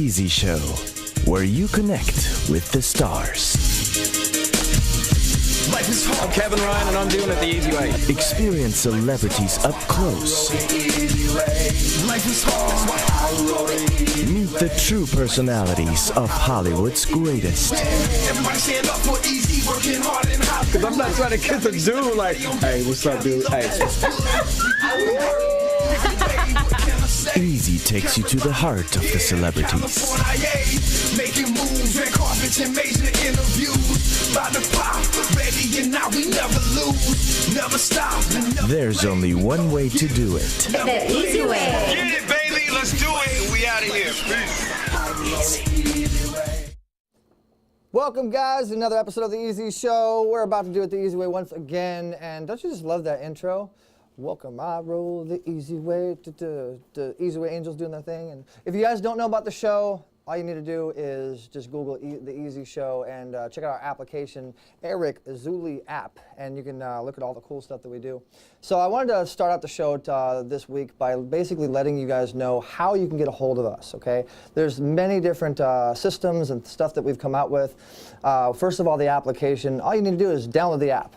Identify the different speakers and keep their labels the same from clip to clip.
Speaker 1: Easy Show, where you connect with the stars.
Speaker 2: I'm Kevin Ryan, and I'm doing it the easy way.
Speaker 1: Experience celebrities up close. Meet the true personalities of Hollywood's greatest.
Speaker 2: Because I'm not trying to kiss a dude like, hey, what's up, dude? Hey.
Speaker 1: Easy takes you to the heart of the celebrities.
Speaker 3: Making moves, red carpets and major interviews. By the pop, ready and now we never lose, never stop.
Speaker 1: There's only one way to do it.
Speaker 4: The easy way.
Speaker 3: Get it, baby, let's do it. We out of here. Peace.
Speaker 5: Welcome, guys, to another episode of The Easy Show. We're about to do it the easy way once again, and don't you just love that intro? Welcome, I roll the easy way. The Easy Way Angels doing their thing. And if you guys don't know about the show, all you need to do is just Google The Easy Show and check out our application, Eric Zuli app, and you can look at all the cool stuff that we do. So I wanted to start out the show this week by basically letting you guys know how you can get a hold of us, okay? There's many different systems and stuff that we've come out with. First of all, the application, all you need to do is download the app.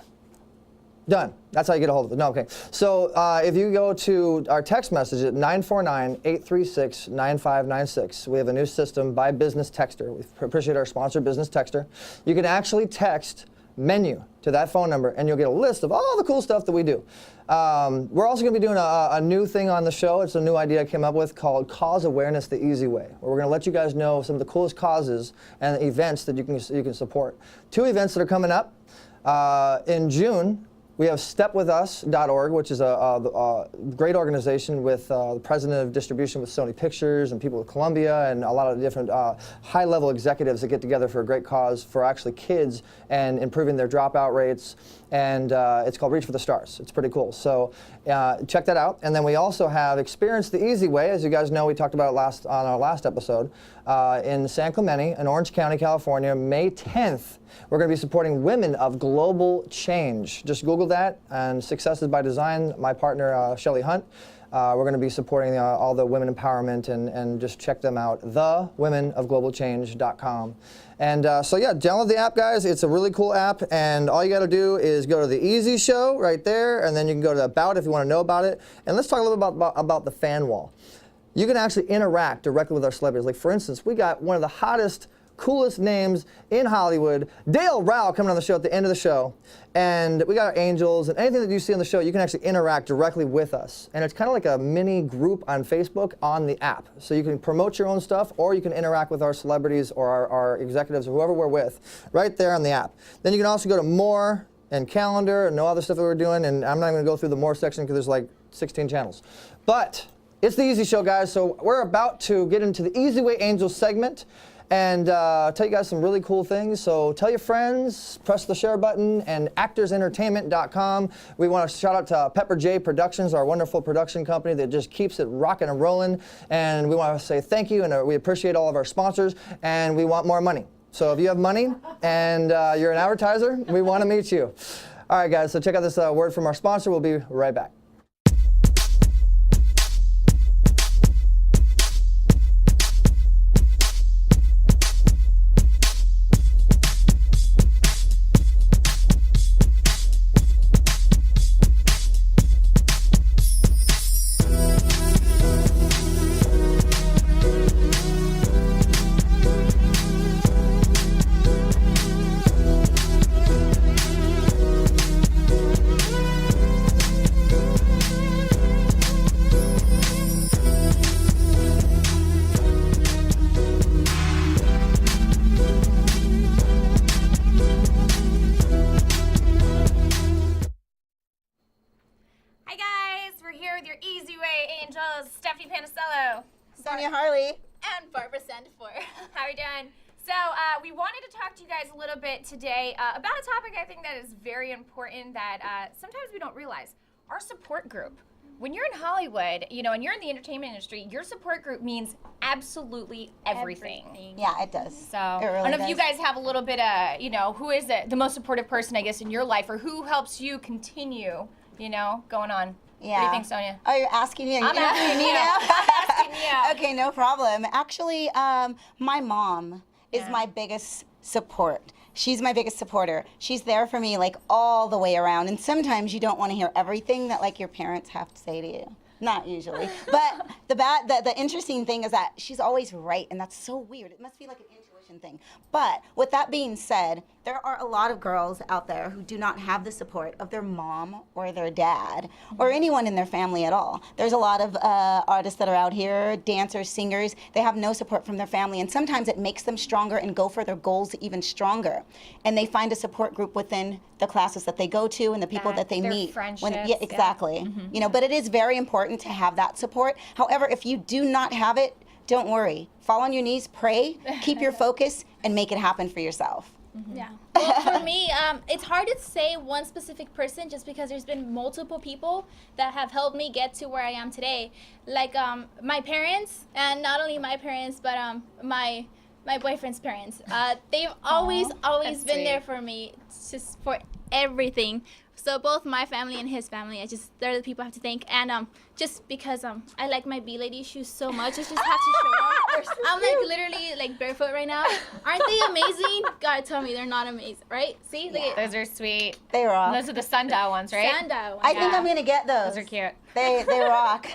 Speaker 5: Done. That's how you get a hold of it. No, okay. So if you go to our text message at 949-836-9596, we have a new system by Business Texter. We appreciate our sponsor, Business Texter. You can actually text menu to that phone number, and you'll get a list of all the cool stuff that we do. We're also going to be doing a new thing on the show. It's a new idea I came up with called Cause Awareness the Easy Way, where we're going to let you guys know some of the coolest causes and events that you can support. 2 events that are coming up in June. We have stepwithus.org, which is a great organization with the president of distribution with Sony Pictures and people with Columbia and a lot of different high-level executives that get together for a great cause for actually kids and improving their dropout rates. And it's called Reach for the Stars. It's pretty cool. So check that out. And then we also have Experience the Easy Way. As you guys know, we talked about it on our last episode in San Clemente in Orange County, California, May 10th. We're going to be supporting Women of Global Change. Just Google that, and Successes by Design, my partner, Shelly Hunt. We're going to be supporting all the women empowerment, and just check them out, thewomenofglobalchange.com. And so, yeah, download the app, guys. It's a really cool app, and all you got to do is go to The Easy Show right there, and then you can go to About if you want to know about it. And let's talk a little bit about the fan wall. You can actually interact directly with our celebrities. Like, for instance, we got one of the hottest, coolest names in Hollywood, Dale Rao, coming on the show at the end of the show. And we got our angels, and anything that you see on the show, you can actually interact directly with us. And it's kind of like a mini group on Facebook on the app. So you can promote your own stuff, or you can interact with our celebrities or our executives or whoever we're with right there on the app. Then you can also go to More and Calendar and no other stuff that we're doing. And I'm not going to go through the More section because there's like 16 channels. But it's the Easy Show, guys. So we're about to get into the Easy Way Angels segment and tell you guys some really cool things. So tell your friends, press the share button, and actorsentertainment.com. We want to shout out to Pepper J Productions, our wonderful production company that just keeps it rocking and rolling. And we want to say thank you, and we appreciate all of our sponsors, and we want more money. So if you have money and you're an advertiser, we want to meet you. All right, guys, so check out this word from our sponsor. We'll be right back.
Speaker 4: How are you doing? So we wanted to talk to you guys a little bit today about a topic I think that is very important that sometimes we don't realize. Our support group. When you're in Hollywood, you know, and you're in the entertainment industry, your support group means absolutely everything.
Speaker 6: Yeah, it does.
Speaker 4: So
Speaker 6: it really
Speaker 4: I don't know if you
Speaker 6: does.
Speaker 4: guys have a little bit of, you know, who is the most supportive person, I guess, in your life, or who helps you continue, you know, going on?
Speaker 6: Yeah.
Speaker 4: What do you think, Sonia?
Speaker 6: Oh, you're asking me?
Speaker 4: I'm asking you. Asking you.
Speaker 6: Okay, no problem. Actually, my mom is my biggest support. She's my biggest supporter. She's there for me like all the way around. And sometimes you don't want to hear everything that like your parents have to say to you. Not usually. But the interesting thing is that she's always right, and that's so weird. It must be like an intuition thing. But with that being said, there are a lot of girls out there who do not have the support of their mom or their dad or anyone in their family at all. There's a lot of artists that are out here, dancers, singers, they have no support from their family, and sometimes it makes them stronger and go for their goals even stronger. And they find a support group within the classes that they go to and the people that they
Speaker 4: their
Speaker 6: meet.
Speaker 4: friendships,
Speaker 6: Yeah, exactly. You know, but it is very important to have that support. However, if you do not have it, don't worry. Fall on your knees, pray, keep your focus, and make it happen for yourself.
Speaker 7: Yeah. Well, for me, it's hard to say one specific person just because there's been multiple people that have helped me get to where I am today. Like my parents, and not only my parents, but my boyfriend's parents. They've always been there for me, just for everything. So both my family and his family, they're the people I have to thank. And just because I like my B-lady shoes so much, I just have to show off. I'm like literally like barefoot right now. Aren't they amazing? God, tell me they're not amazing, right? See,
Speaker 4: Those are sweet.
Speaker 6: They rock.
Speaker 4: Those are the sundial ones, right?
Speaker 7: Sundial ones.
Speaker 6: I think I'm gonna get those.
Speaker 4: Those are cute.
Speaker 6: They rock.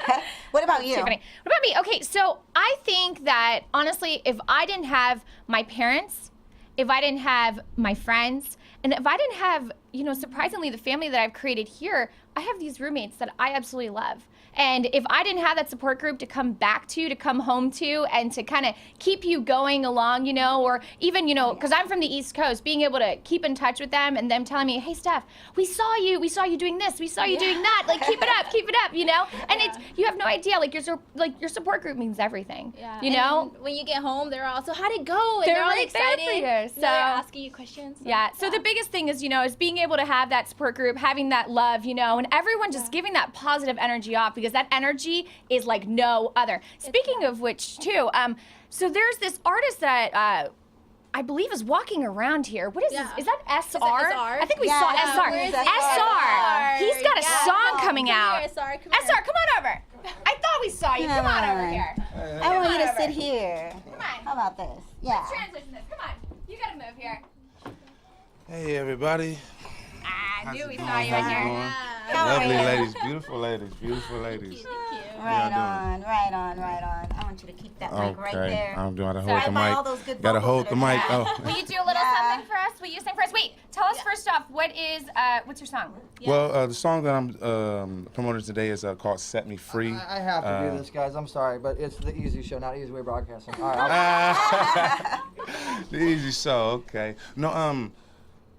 Speaker 6: What about you?
Speaker 4: Too funny. What about me? Okay, so I think that honestly, if I didn't have my parents, if I didn't have my friends, and if I didn't have, you know, surprisingly, the family that I've created here, I have these roommates that I absolutely love. And if I didn't have that support group to come back to come home to, and to kind of keep you going along, you know, or even, you know, because I'm from the East Coast, being able to keep in touch with them and them telling me, hey, Steph, we saw you doing this, we saw you doing that, like keep it up, you know. And it's, you have no idea, like your support group means everything, you know.
Speaker 7: And when you get home, they're all, so how'd it go? And
Speaker 4: They're
Speaker 7: all
Speaker 4: right
Speaker 7: excited.
Speaker 4: there for you, so
Speaker 7: they're asking you questions.
Speaker 4: Yeah, so the biggest thing is, you know, is being able to have that support group, having that love, you know, and everyone just giving that positive energy off, because that energy is like no other. Speaking of which, too, so there's this artist that I believe is walking around here. What is this? Is that SR?
Speaker 7: Is it SR?
Speaker 4: I think we saw SR.
Speaker 7: where's
Speaker 4: SR. He's got a song coming out.
Speaker 7: Here, SR, come
Speaker 4: SR, come on over. I thought we saw you. Come on over here.
Speaker 6: I want you to
Speaker 4: over.
Speaker 6: sit here.
Speaker 4: Come on.
Speaker 6: How about this? Yeah.
Speaker 4: Let's transition this. Come on. You gotta move here.
Speaker 8: Hey everybody.
Speaker 4: I knew we saw you in here.
Speaker 8: Lovely ladies, beautiful ladies, beautiful ladies.
Speaker 6: Right on. I want you to keep that mic right there.
Speaker 8: I'm doing to hold
Speaker 6: Right
Speaker 8: the
Speaker 6: by all
Speaker 8: mic.
Speaker 6: those good
Speaker 8: Gotta
Speaker 6: vocals
Speaker 8: hold the
Speaker 6: that are
Speaker 8: mic.
Speaker 6: there.
Speaker 8: Oh.
Speaker 4: Will you do a little something for us? Will you sing for us? Wait, tell us first off, what's your song?
Speaker 8: Well, the song that I'm promoting today is called "Set Me Free."
Speaker 5: I have to do this, guys. I'm sorry, but it's the Easy Show, not Easy Way Broadcasting. All right.
Speaker 8: The Easy Show, okay. No,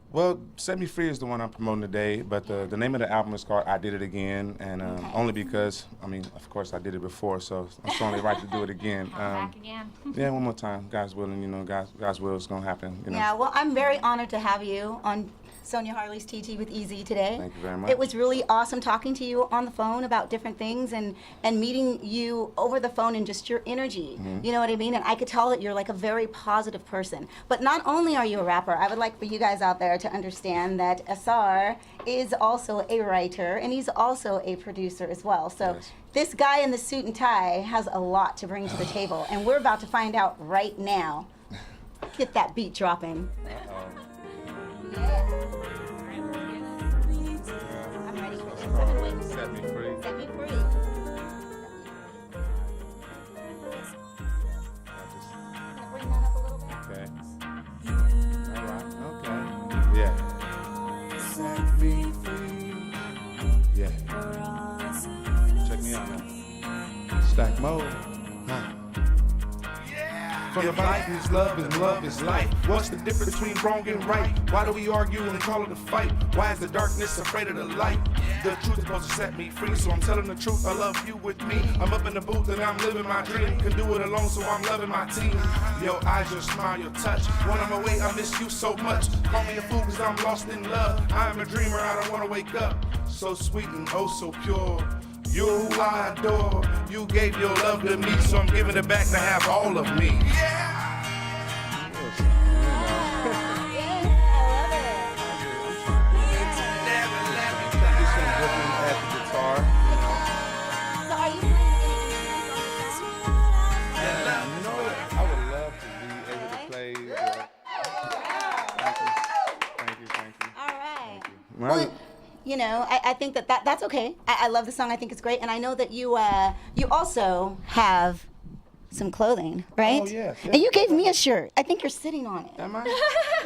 Speaker 8: well, "Set Me Free" is the one I'm promoting today, but the name of the album is called "I Did It Again," and only because, I mean, of course, I did it before, so it's only right to do it again.
Speaker 4: Back again.
Speaker 8: Yeah, one more time. God's willing, you know, God's will is gonna happen. You know.
Speaker 6: Yeah, well, I'm very honored to have you on Sonia Harley's TT with EZ today.
Speaker 8: Thank you very much.
Speaker 6: It was really awesome talking to you on the phone about different things and meeting you over the phone and just your energy. You know what I mean? And I could tell that you're like a very positive person. But not only are you a rapper, I would like for you guys out there to understand that SR is also a writer and he's also a producer as well. So
Speaker 8: Yes.
Speaker 6: this guy in the suit and tie has a lot to bring to the table, and we're about to find out right now. Get that beat dropping. I'm ready for this.
Speaker 8: Set me free.
Speaker 6: Set me free. Bring that up a little bit.
Speaker 8: Okay. All right. Okay. Yeah. Set me free. Yeah. Check me out now. Stack mode. Huh. From life is love and love is life. What's the difference between wrong and right? Why do we argue and call it a fight? Why is the darkness afraid of the light? The truth is supposed to set me free, so I'm telling the truth. I love you with me. I'm up in the booth and I'm living my dream. Can do it alone, so I'm loving my team. Your eyes, your smile, your touch. When I'm away, I miss you so much. Call me a fool because I'm lost in love. I'm a dreamer, I don't want to wake up. So sweet and oh so pure. You're who I adore. You gave your love to me, so I'm giving it back to have all of me. Right.
Speaker 6: You know, I think that's okay. I love the song. I think it's great, and I know that you also have some clothing, right?
Speaker 8: Oh, yeah.
Speaker 6: And you gave me a shirt. I think you're sitting on it.
Speaker 8: Am I?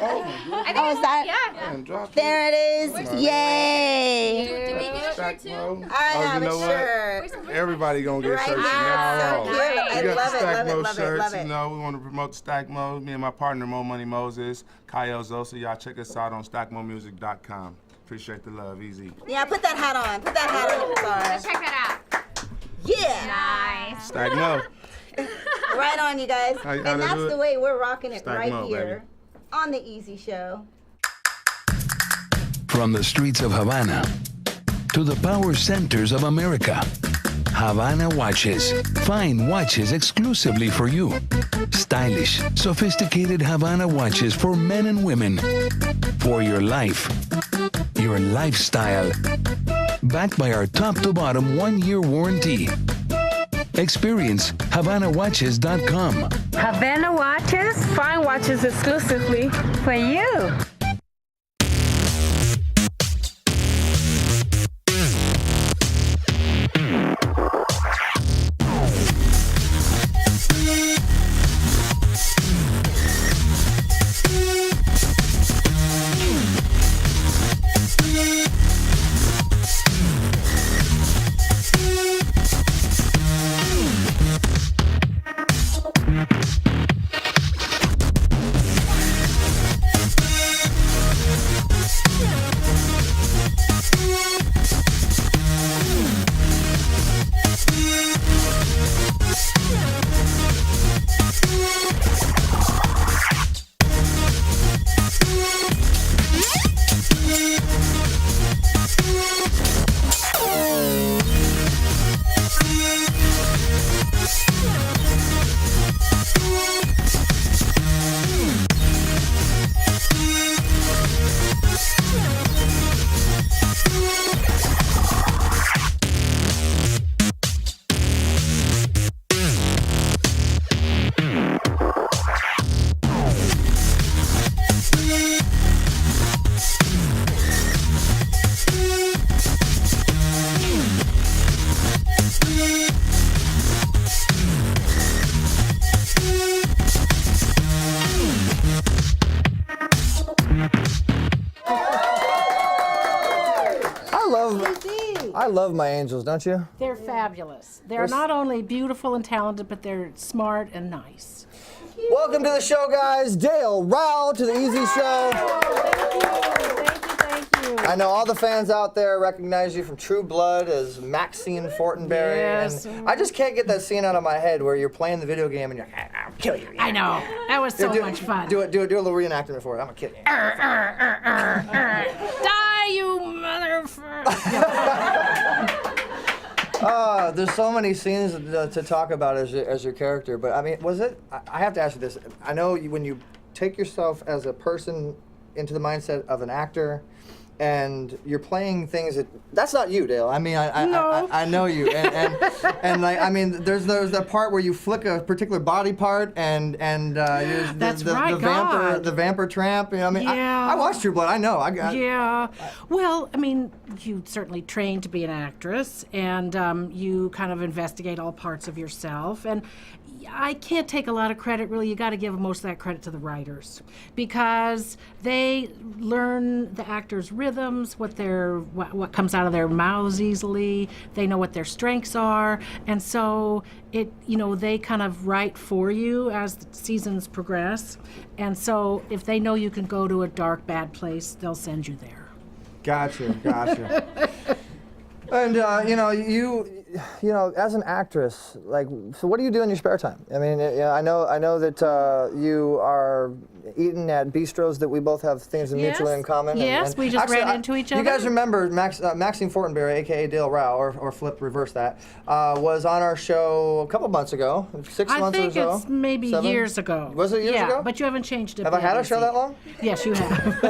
Speaker 8: Oh,
Speaker 6: Oh, is that?
Speaker 8: yeah.
Speaker 6: There it is. Yay!
Speaker 7: Do we get a shirt too?
Speaker 6: I have
Speaker 8: you
Speaker 6: a
Speaker 8: know
Speaker 6: shirt.
Speaker 8: what? Everybody gonna get
Speaker 6: Right
Speaker 8: shirts
Speaker 6: here.
Speaker 8: now.
Speaker 6: So cute. I
Speaker 8: We got
Speaker 6: love
Speaker 8: the
Speaker 6: it,
Speaker 8: Stack
Speaker 6: love it,
Speaker 8: Mode
Speaker 6: love it,
Speaker 8: shirts.
Speaker 6: love it.
Speaker 8: You know, we want to promote the Stack Mode. Me and my partner, Mo Money Moses, Kyle Zosa. Y'all check us out on stackmodemusic.com. Appreciate the love, easy.
Speaker 6: Yeah, put that hat on. Put that hat on.
Speaker 4: Let's check that out.
Speaker 6: Yeah.
Speaker 4: Nice.
Speaker 8: Stack Mode.
Speaker 6: Right on, you guys.
Speaker 8: How
Speaker 6: And
Speaker 8: they
Speaker 6: that's
Speaker 8: do it?
Speaker 6: the way we're rocking it
Speaker 8: Stack
Speaker 6: right
Speaker 8: mode,
Speaker 6: here
Speaker 8: baby.
Speaker 6: on the Easy Show.
Speaker 9: From the streets of Havana to the power centers of America, Havana Watches. Fine watches exclusively for you. Stylish, sophisticated Havana watches for men and women. For your life, your lifestyle. Backed by our top-to-bottom 1-year warranty. Experience HavanaWatches.com.
Speaker 10: Havana Watches, fine watches exclusively for you.
Speaker 5: I love my angels, don't you?
Speaker 11: They're fabulous. They're not only beautiful and talented, but they're smart and nice.
Speaker 5: Welcome to the show, guys. Dale Rao to the Easy Show.
Speaker 11: Thank you.
Speaker 5: I know all the fans out there recognize you from True Blood as Maxine Fortenberry.
Speaker 11: Yes.
Speaker 5: And I just can't get that scene out of my head where you're playing the video game and you're, I'll kill you.
Speaker 11: I know. That was so much fun.
Speaker 5: Do a little reenactment for it. I'm going to kill you.
Speaker 11: Die, you motherfucker.
Speaker 5: There's so many scenes to talk about as your character, but I mean, was it? I have to ask you this. I know when you take yourself as a person into the mindset of an actor, and you're playing things that's not you, Dale. I mean, I know you, and like I mean, there's that part where you flick a particular body part, and
Speaker 11: That's
Speaker 5: the
Speaker 11: right,
Speaker 5: the vampire tramp. You know, I mean,
Speaker 11: Yeah.
Speaker 5: I watched True Blood. I know.
Speaker 11: Yeah. Well, I mean, you certainly trained to be an actress, and you kind of investigate all parts of yourself. And I can't take a lot of credit, really. You got to give most of that credit to the writers, because they learn the actors' rhythms, what comes out of their mouths easily. They know what their strengths are, and so they kind of write for you as the seasons progress. And so if they know you can go to a dark, bad place, they'll send you there.
Speaker 5: Gotcha. And you know, as an actress, like, so what do you do in your spare time? I mean, I know that you are eating at bistros that we both have things mutually in common.
Speaker 11: Yes, we just ran into each other.
Speaker 5: You guys remember Maxine Fortenberry, aka Dale Rao, or flip reverse that, was on our show a couple months ago, 6 months or so.
Speaker 11: I think it's maybe
Speaker 5: 7?
Speaker 11: years ago.
Speaker 5: Was it years ago?
Speaker 11: Yeah, but you haven't changed it.
Speaker 5: Have I had a show that long?
Speaker 11: Yes, you have.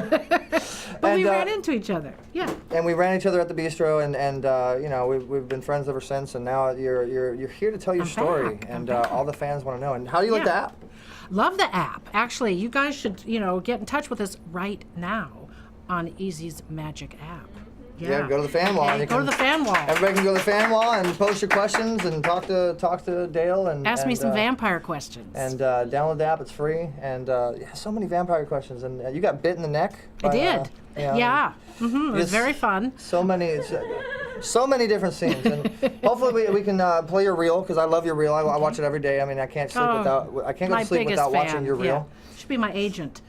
Speaker 11: But we ran into each other. Yeah.
Speaker 5: And we ran each other at the bistro, and you know, we've been friends ever since. And now you're here to tell your story, and all the fans want to know. And how do you like the app?
Speaker 11: Love the app. Actually, you guys should get in touch with us right now. on Easy's Magic app.
Speaker 5: Yeah, go to the fan wall.
Speaker 11: Okay, go to the fan wall.
Speaker 5: Everybody can go to the fan wall and post your questions and talk to Dale and
Speaker 11: Ask me some vampire questions.
Speaker 5: And download the app. It's free. And yeah, so many vampire questions. And you got bit in the neck.
Speaker 11: I did. Yeah. It was very fun.
Speaker 5: So many different scenes. And hopefully we can play your reel because I love your reel. I watch it every day. I mean, I can't sleep I can't go to sleep without watching your reel.
Speaker 11: Yeah. Should be my agent.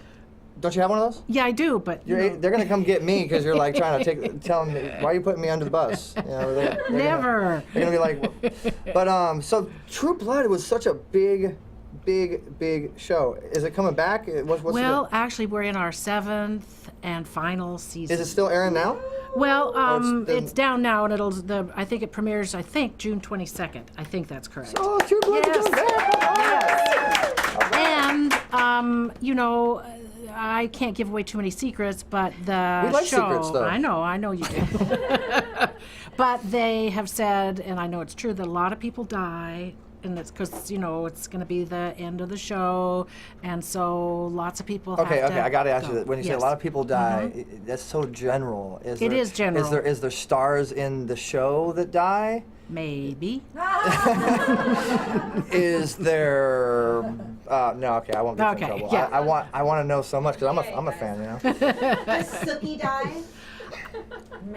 Speaker 5: Don't you have one of those?
Speaker 11: Yeah, I do, but
Speaker 5: they're gonna come get me because you're like trying to tell them why are you putting me under the bus? You know,
Speaker 11: never.
Speaker 5: They're gonna be like, but so True Blood was such a big show. Is it coming back?
Speaker 11: Well, actually, we're in our 7th and final season.
Speaker 5: Is it still airing now?
Speaker 11: Well, it's down now, and I think it premieres, June 22nd. I think that's correct.
Speaker 5: Oh, True Blood is back!
Speaker 11: Yes. And, you know, I can't give away too many secrets, but the
Speaker 5: we like
Speaker 11: show.
Speaker 5: Secrets, though.
Speaker 11: I know you do. But they have said, and I know it's true, that a lot of people die, and it's because it's going to be the end of the show, and so lots of people.
Speaker 5: Okay,
Speaker 11: have to
Speaker 5: I got to ask you that. When you say a
Speaker 11: Yes.
Speaker 5: lot of people die, that's so general.
Speaker 11: It is general.
Speaker 5: Is there stars in the show that die?
Speaker 11: Maybe.
Speaker 5: Is there? No, okay, I won't get in trouble.
Speaker 11: Yeah.
Speaker 5: I want to know so much because I'm a fan, you know.
Speaker 6: Does Sookie die?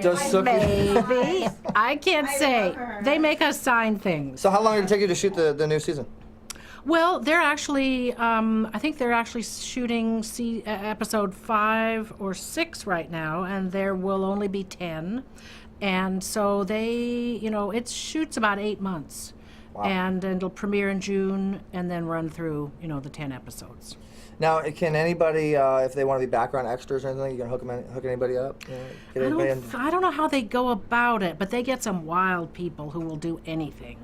Speaker 5: Does Sookie?
Speaker 11: Maybe. I can't say. They make us sign things.
Speaker 5: So how long did it take you to shoot the new season?
Speaker 11: Well, they're actually, I think they're actually shooting episode 5 or 6 right now, and there will only be 10. And so they, it shoots about 8 months.
Speaker 5: Wow.
Speaker 11: And it'll premiere in June and then run through, the 10 episodes.
Speaker 5: Now, can anybody, if they want to be background extras or anything, you can hook anybody up? Get anybody in?
Speaker 11: I don't know how they go about it, but they get some wild people who will do anything.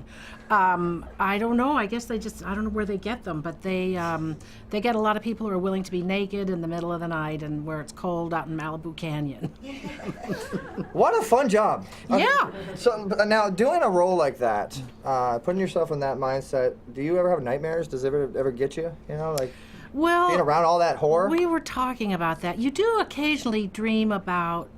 Speaker 11: I don't know. I guess I don't know where they get them, but they get a lot of people who are willing to be naked in the middle of the night and where it's cold out in Malibu Canyon.
Speaker 5: What a fun job.
Speaker 11: Yeah.
Speaker 5: So now, doing a role like that, putting yourself in that mindset, do you ever have nightmares? Does it ever get you?
Speaker 11: Well,
Speaker 5: being around all that horror?
Speaker 11: We were talking about that. You do occasionally dream about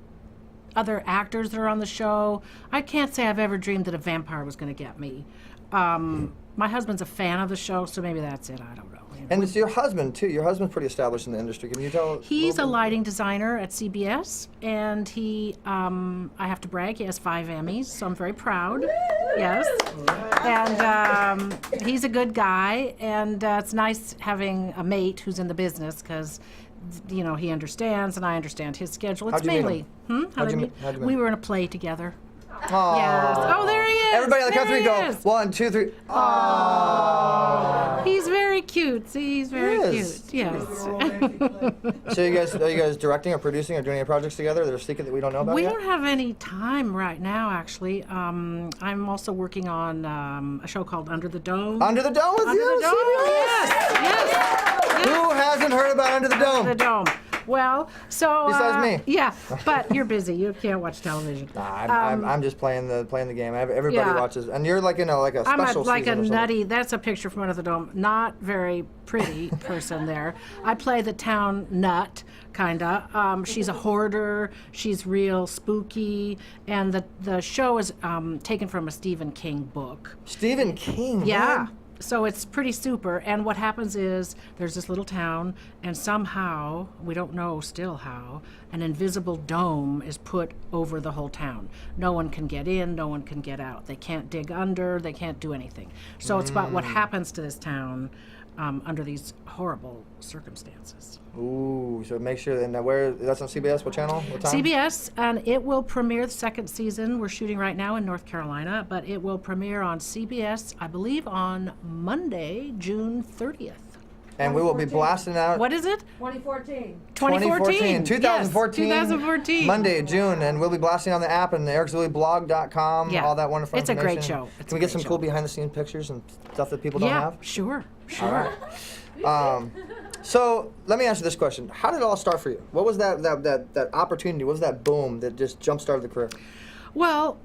Speaker 11: other actors that are on the show. I can't say I've ever dreamed that a vampire was going to get me. My husband's a fan of the show, so maybe that's it. I don't know.
Speaker 5: And it's your husband, too. Your husband's pretty established in the industry. Can you tell?
Speaker 11: He's a lighting designer at CBS, and he, I have to brag, he has 5 Emmys, so I'm very proud. Yes. And he's a good guy, and it's nice having a mate who's in the business because, he understands, and I understand his schedule. It's
Speaker 5: How'd you
Speaker 11: mainly.
Speaker 5: meet him?
Speaker 11: How'd I meet? We were in a play together.
Speaker 5: Aww.
Speaker 11: Yes. Oh, there he is.
Speaker 5: Everybody on the count of 3 go.
Speaker 11: Is.
Speaker 5: 1, 2, 3. Aww.
Speaker 11: He's very cute. See, he's very cute. Yes.
Speaker 5: So are you guys directing or producing or doing any projects together that are secret that we don't know about
Speaker 11: We
Speaker 5: yet?
Speaker 11: don't have any time right now, actually. I'm also working on a show called Under the Dome.
Speaker 5: Under the Dome with
Speaker 11: Under
Speaker 5: you?
Speaker 11: the Dome? Yes.
Speaker 5: Who hasn't heard about Under the Dome?
Speaker 11: Under the Dome. Well, so
Speaker 5: besides me.
Speaker 11: Yeah, but you're busy. You can't watch television.
Speaker 5: Nah, I'm just playing the game. Everybody watches, and you're like in a special
Speaker 11: I'm like a
Speaker 5: season or
Speaker 11: nutty. That's a picture from Under the Dome. Not very pretty person there. I play the town nut, kinda. She's a hoarder. She's real spooky, and the show is taken from a Stephen King book.
Speaker 5: Stephen King.
Speaker 11: Yeah.
Speaker 5: Man.
Speaker 11: So it's pretty super, and what happens is there's this little town, and somehow, we don't know still how, an invisible dome is put over the whole town. No one can get in, no one can get out. They can't dig under, they can't do anything. So it's about what happens to this town under these horrible circumstances.
Speaker 5: Ooh, so make sure, and that's on CBS, what channel, what time?
Speaker 11: CBS, and it will premiere the 2nd season. We're shooting right now in North Carolina, but it will premiere on CBS, I believe, on Monday, June 30th.
Speaker 5: And we will be blasting out.
Speaker 11: What is it?
Speaker 10: 2014.
Speaker 11: 2014.
Speaker 5: 2014.
Speaker 11: Yes, 2014.
Speaker 5: Monday, June, and we'll be blasting on the app and the EricsLillyblog.com,
Speaker 11: Yeah.
Speaker 5: all that wonderful
Speaker 11: It's a
Speaker 5: information.
Speaker 11: great show.
Speaker 5: Can we get some cool behind-the-scenes pictures and stuff that people don't have?
Speaker 11: Yeah, sure.
Speaker 5: All right. So let me ask you this question: how did it all start for you? What was that opportunity? What was that boom that just jump-started the career?
Speaker 11: Well,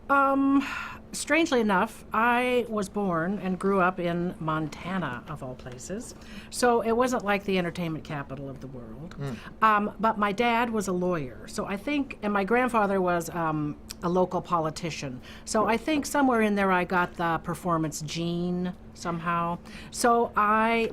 Speaker 11: strangely enough, I was born and grew up in Montana, of all places. So it wasn't like the entertainment capital of the world. But my dad was a lawyer. So I think, and my grandfather was a local politician. So I think somewhere in there I got the performance gene somehow. So I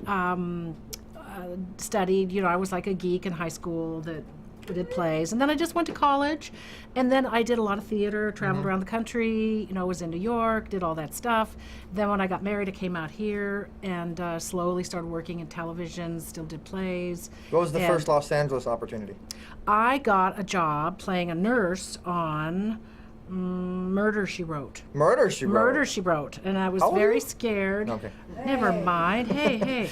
Speaker 11: studied, I was like a geek in high school that did plays, and then I just went to college, and then I did a lot of theater, traveled around the country, was in New York, did all that stuff. Then when I got married, I came out here and slowly started working in television, still did plays.
Speaker 5: What was the first Los Angeles opportunity?
Speaker 11: I got a job playing a nurse on Murder, She Wrote.
Speaker 5: Murder, She Wrote?
Speaker 11: Murder, She Wrote, and I was very scared.
Speaker 5: Okay.
Speaker 11: Never mind. Hey.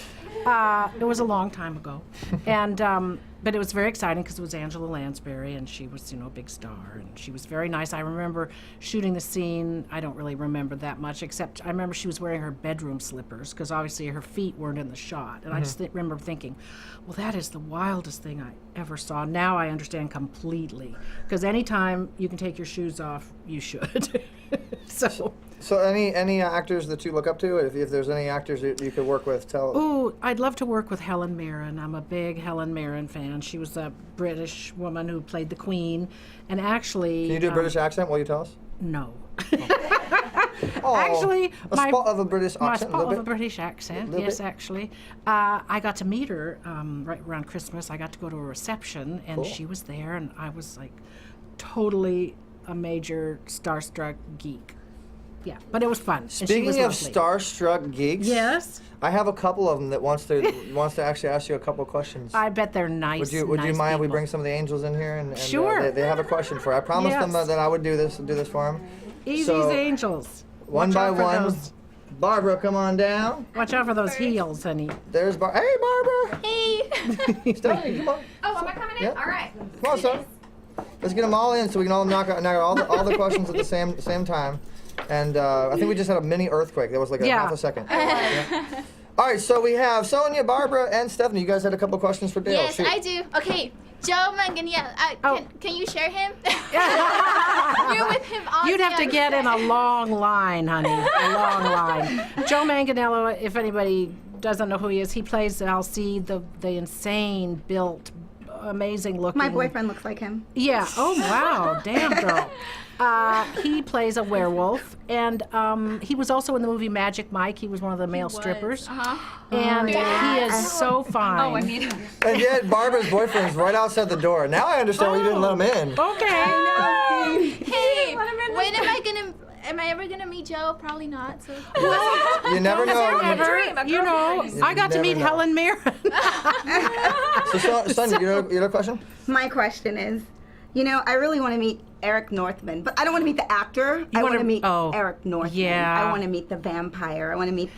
Speaker 11: It was a long time ago, and but it was very exciting because it was Angela Lansbury, and she was, a big star, and she was very nice. I remember shooting the scene. I don't really remember that much, except I remember she was wearing her bedroom slippers because obviously her feet weren't in the shot, and I just remember thinking, well, that is the wildest thing I ever saw. Now I understand completely, because anytime you can take your shoes off, you should.
Speaker 5: So any actors that you look up to? If there's any actors that you could work with, tell.
Speaker 11: Ooh, I'd love to work with Helen Mirren. I'm a big Helen Mirren fan. She was a British woman who played the Queen, and actually.
Speaker 5: Can you do a British accent? Will you tell us?
Speaker 11: No.
Speaker 5: Oh,
Speaker 11: Actually,
Speaker 5: a spot of a British accent.
Speaker 11: My spot of a British accent. Yes, actually. I got to meet her right around Christmas. I got to go to a reception, and she was there, and I was like, totally a major starstruck geek. Yeah, but it was fun.
Speaker 5: Speaking of starstruck geeks,
Speaker 11: yes,
Speaker 5: I have a couple of them that wants to actually ask you a couple of questions.
Speaker 11: I bet they're nice.
Speaker 5: Would you mind if we bring some of the angels in here and
Speaker 11: sure.
Speaker 5: They have a question for you. I promised them that I would do this for them.
Speaker 11: Easy's angels.
Speaker 5: One by one. Barbara, come on down.
Speaker 11: Watch out for those heels, honey.
Speaker 5: There's Hey, Barbara.
Speaker 7: Hey.
Speaker 5: Stephanie, come on.
Speaker 4: Oh, am I coming in?
Speaker 5: Yep.
Speaker 4: All right.
Speaker 5: Come on, son. Let's get them all in so we can all knock out all the questions at the same time. And I think we just had a mini earthquake. That was like half a second. Yeah. All right, so we have Sonia, Barbara, and Stephanie. You guys had a couple questions for Dale.
Speaker 7: Yes, I do. Okay, Joe Manganiello. Can you share him? You're with him all
Speaker 11: You'd have to get in a long line, honey. A long line. Joe Manganiello, if anybody doesn't know who he is, he plays Alcide, the insane built, amazing looking.
Speaker 6: My boyfriend looks like him.
Speaker 11: Yeah. Oh, wow. Damn, girl. He plays a werewolf, and he was also in the movie Magic Mike. He was one of the male strippers. And he is so fine.
Speaker 4: Oh, I meet him.
Speaker 5: And yet Barbara's boyfriend's right outside the door. Now I understand why you didn't let him in.
Speaker 11: Okay.
Speaker 7: Hey, when am I ever gonna meet Joe? Probably not. So.
Speaker 5: You never know.
Speaker 11: I got to meet Helen Mirren.
Speaker 5: So, Sonia, you have a question?
Speaker 6: My question is, I really want to meet Eric Northman, but I don't want to meet the actor. I want to meet Eric Northman.
Speaker 11: Yeah.
Speaker 6: I want to meet the vampire. I want to meet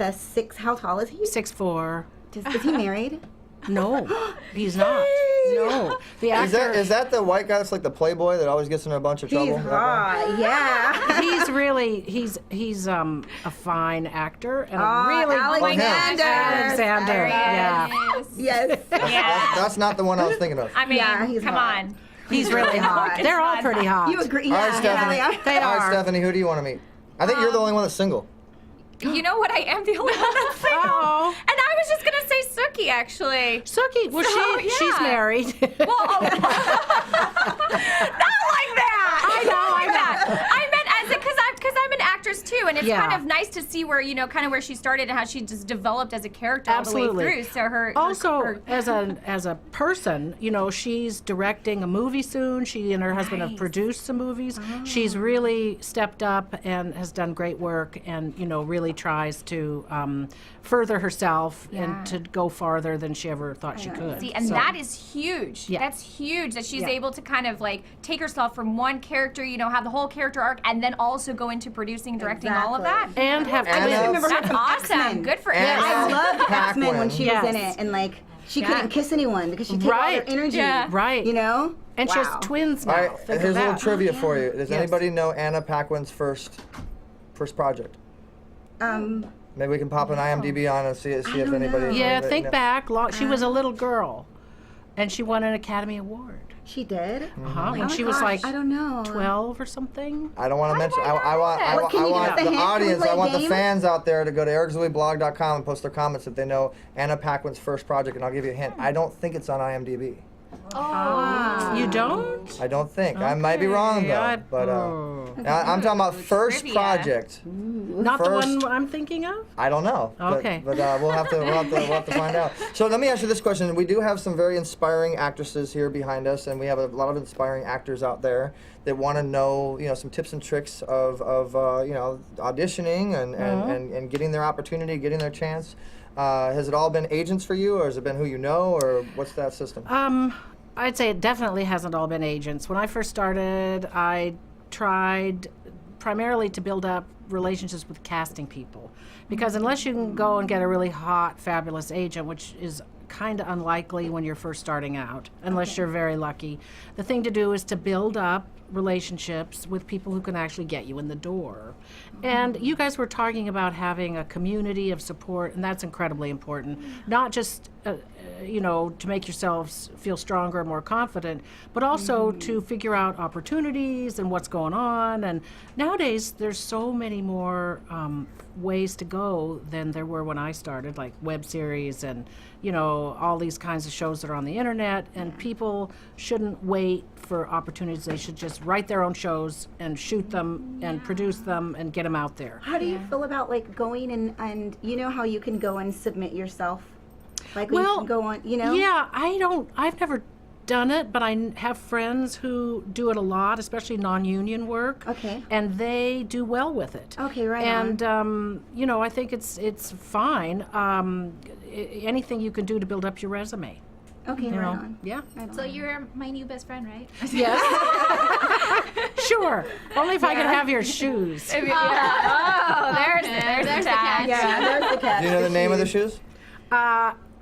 Speaker 6: how tall is he?
Speaker 11: 6'4".
Speaker 6: Is he married?
Speaker 11: No, he's not. No. The actor.
Speaker 5: Is that the white guy that's like the playboy that always gets in a bunch of trouble?
Speaker 6: He's hot, yeah.
Speaker 11: He's really, he's a fine actor and a really
Speaker 6: Alexander.
Speaker 11: Yeah.
Speaker 6: Yes.
Speaker 5: That's not the one I was thinking of.
Speaker 4: I mean,
Speaker 6: he's
Speaker 4: come
Speaker 6: hot.
Speaker 4: on.
Speaker 11: He's really hot. They're all pretty hot.
Speaker 6: You agree?
Speaker 5: All right, Stephanie.
Speaker 11: They
Speaker 5: All
Speaker 11: are.
Speaker 5: right, Stephanie, who do you want to meet? I think you're the only one that's single.
Speaker 4: You know what? I am the only one that's single.
Speaker 11: Uh-oh.
Speaker 4: And I was just gonna say Suki, actually.
Speaker 11: Suki, well, she's married.
Speaker 4: Well, not like that.
Speaker 11: I know.
Speaker 4: I meant as because I'm an actress too, and it's kind of nice to see where kind of where she started and how she just developed as a character all the way through. So
Speaker 11: as a person, she's directing a movie soon. She and her husband have produced some movies. Oh. She's really stepped up and has done great work, and really tries to further herself and to go farther than she ever thought she could.
Speaker 4: See, and that is huge.
Speaker 11: Yeah.
Speaker 4: That's huge that she's able to kind of like take herself from one character, have the whole character arc, and then also go into producing, directing, all of that.
Speaker 11: And have
Speaker 6: I just remember her
Speaker 4: That's
Speaker 6: from
Speaker 4: awesome.
Speaker 6: X-Men.
Speaker 4: Good for
Speaker 5: And
Speaker 6: I loved
Speaker 5: Pac-Man.
Speaker 6: X-Men when she was in it, and she couldn't kiss anyone because she took all their energy.
Speaker 4: Yeah.
Speaker 11: Right. And she has twins now.
Speaker 5: All right,
Speaker 11: Think
Speaker 5: here's
Speaker 11: of
Speaker 5: a little
Speaker 11: that.
Speaker 5: trivia for you. Does anybody know Anna Paquin's first project? Maybe we can pop an IMDb on and see if anybody.
Speaker 11: Yeah, think back. She was a little girl, and she won an Academy Award.
Speaker 6: She did?
Speaker 11: When she was like
Speaker 6: I don't know.
Speaker 11: 12 or something.
Speaker 5: I don't want to mention. I want the audience. I want the fans out there to go to ericzoeblog.com and post their comments if they know Anna Paquin's first project, and I'll give you a hint. I don't think it's on IMDb.
Speaker 11: You don't?
Speaker 5: I don't think. I might be wrong though. But I'm talking about first project.
Speaker 11: Not the one I'm thinking of?
Speaker 5: I don't know.
Speaker 11: Okay.
Speaker 5: But we'll have to find out. So let me ask you this question. We do have some very inspiring actresses here behind us, and we have a lot of inspiring actors out there that want to know, some tips and tricks of auditioning and getting their opportunity, getting their chance. Has it all been agents for you, or has it been who you know, or what's that system?
Speaker 11: I'd say it definitely hasn't all been agents. When I first started, I tried primarily to build up relationships with casting people, because unless you can go and get a really hot, fabulous agent, which is kind of unlikely when you're first starting out, unless you're very lucky, the thing to do is to build up relationships with people who can actually get you in the door. And you guys were talking about having a community of support, and that's incredibly important. Not just to make yourselves feel stronger and more confident, but also to figure out opportunities and what's going on. And nowadays there's so many more ways to go than there were when I started, like web series and all these kinds of shows that are on the internet. And people shouldn't wait for opportunities. They should just write their own shows and shoot them and produce them and get them out there.
Speaker 6: How do you feel about going and how you can go and submit yourself? Like you can go on,
Speaker 11: Yeah, I've never done it, but I have friends who do it a lot, especially non-union work.
Speaker 6: Okay.
Speaker 11: And they do well with it.
Speaker 6: Okay, right
Speaker 11: and, I think it's fine. Anything you can do to build up your resume.
Speaker 6: Okay, right on.
Speaker 11: Yeah.
Speaker 6: Right
Speaker 7: So
Speaker 6: on.
Speaker 7: you're my new best friend, right?
Speaker 11: Yes. Sure. Only if I can have your shoes.
Speaker 4: There's the tag.
Speaker 6: Yeah, there's the cat.
Speaker 5: Do you know the name of the shoes?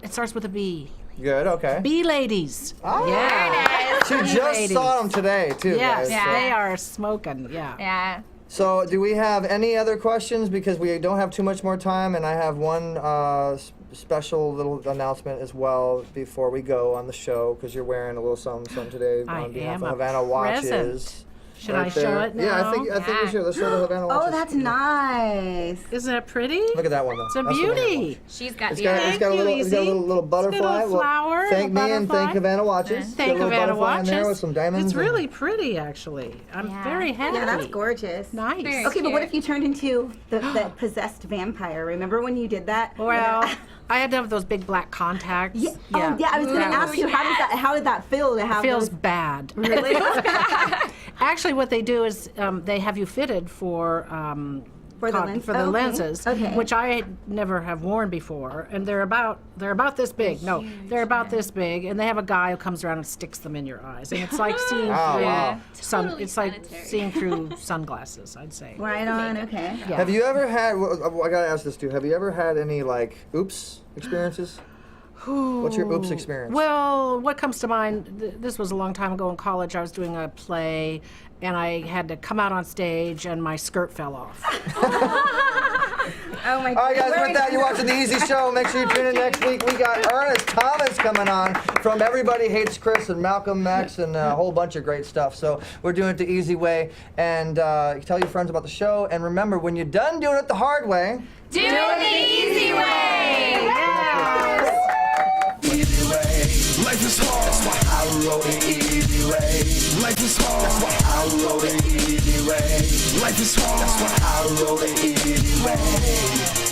Speaker 11: It starts with a B.
Speaker 5: Good, okay.
Speaker 11: Bee ladies.
Speaker 5: Oh.
Speaker 11: Yeah.
Speaker 5: She
Speaker 11: Bee
Speaker 5: just
Speaker 11: ladies.
Speaker 5: saw them today, too,
Speaker 11: Yes,
Speaker 5: guys.
Speaker 11: they are smoking, yeah.
Speaker 4: Yeah.
Speaker 5: So do we have any other questions? Because we don't have too much more time, and I have one special little announcement as well before we go on the show, because you're wearing a little something today on behalf of Havana Watches.
Speaker 11: Should I show it now?
Speaker 5: Yeah, I think we should. Let's show the Havana Watches.
Speaker 6: Oh, that's nice.
Speaker 11: Isn't that pretty?
Speaker 5: Look at that one, though.
Speaker 11: It's a
Speaker 5: That's the Havana
Speaker 11: beauty.
Speaker 5: watch.
Speaker 4: She's got
Speaker 5: It's
Speaker 4: the
Speaker 5: got a little butterfly.
Speaker 11: little flower,
Speaker 5: Thank me and
Speaker 11: butterfly.
Speaker 5: thank Havana Watches.
Speaker 11: Thank
Speaker 5: Got a little
Speaker 11: Havana
Speaker 5: butterfly in there
Speaker 11: Watches.
Speaker 5: with some diamonds.
Speaker 11: It's really pretty, actually. I'm very happy.
Speaker 6: Yeah, that's gorgeous.
Speaker 11: Nice.
Speaker 4: Very
Speaker 6: Okay, but what
Speaker 4: cute.
Speaker 6: if you turned into the possessed vampire? Remember when you did that?
Speaker 11: Well, I had to have those big black contacts.
Speaker 6: Yeah. Oh, yeah. I was going to ask you, how did that feel to have
Speaker 11: It feels
Speaker 6: those?
Speaker 11: bad.
Speaker 6: Really?
Speaker 11: Actually, what they do is they have you fitted for the lenses, which I never have worn before, and they're about this big. No, they're about this big, and they have a guy who comes around and sticks them in your eyes, and it's like seeing through it's like seeing through sunglasses, I'd say.
Speaker 6: Right on. Okay.
Speaker 11: Yeah.
Speaker 5: Have you ever had? I gotta ask this too. Have you ever had any oops experiences? What's your oops experience?
Speaker 11: Well, what comes to mind, this was a long time ago in college. I was doing a play, and I had to come out on stage, and my skirt fell off.
Speaker 6: Oh my God.
Speaker 5: All right, guys, with that, you're watching The Easy Show. Make sure you tune in next week. We got Ernest Thomas coming on from Everybody Hates Chris and Malcolm X and a whole bunch of great stuff. So we're doing it the easy way. And tell your friends about the show. And remember, when you're done doing it the hard way,
Speaker 4: Do it the easy way.
Speaker 3: Easy way. Life is hard. That's why I wrote it easy way. Life is hard. That's why I wrote it easy way. Life is hard. That's why I wrote it easy way.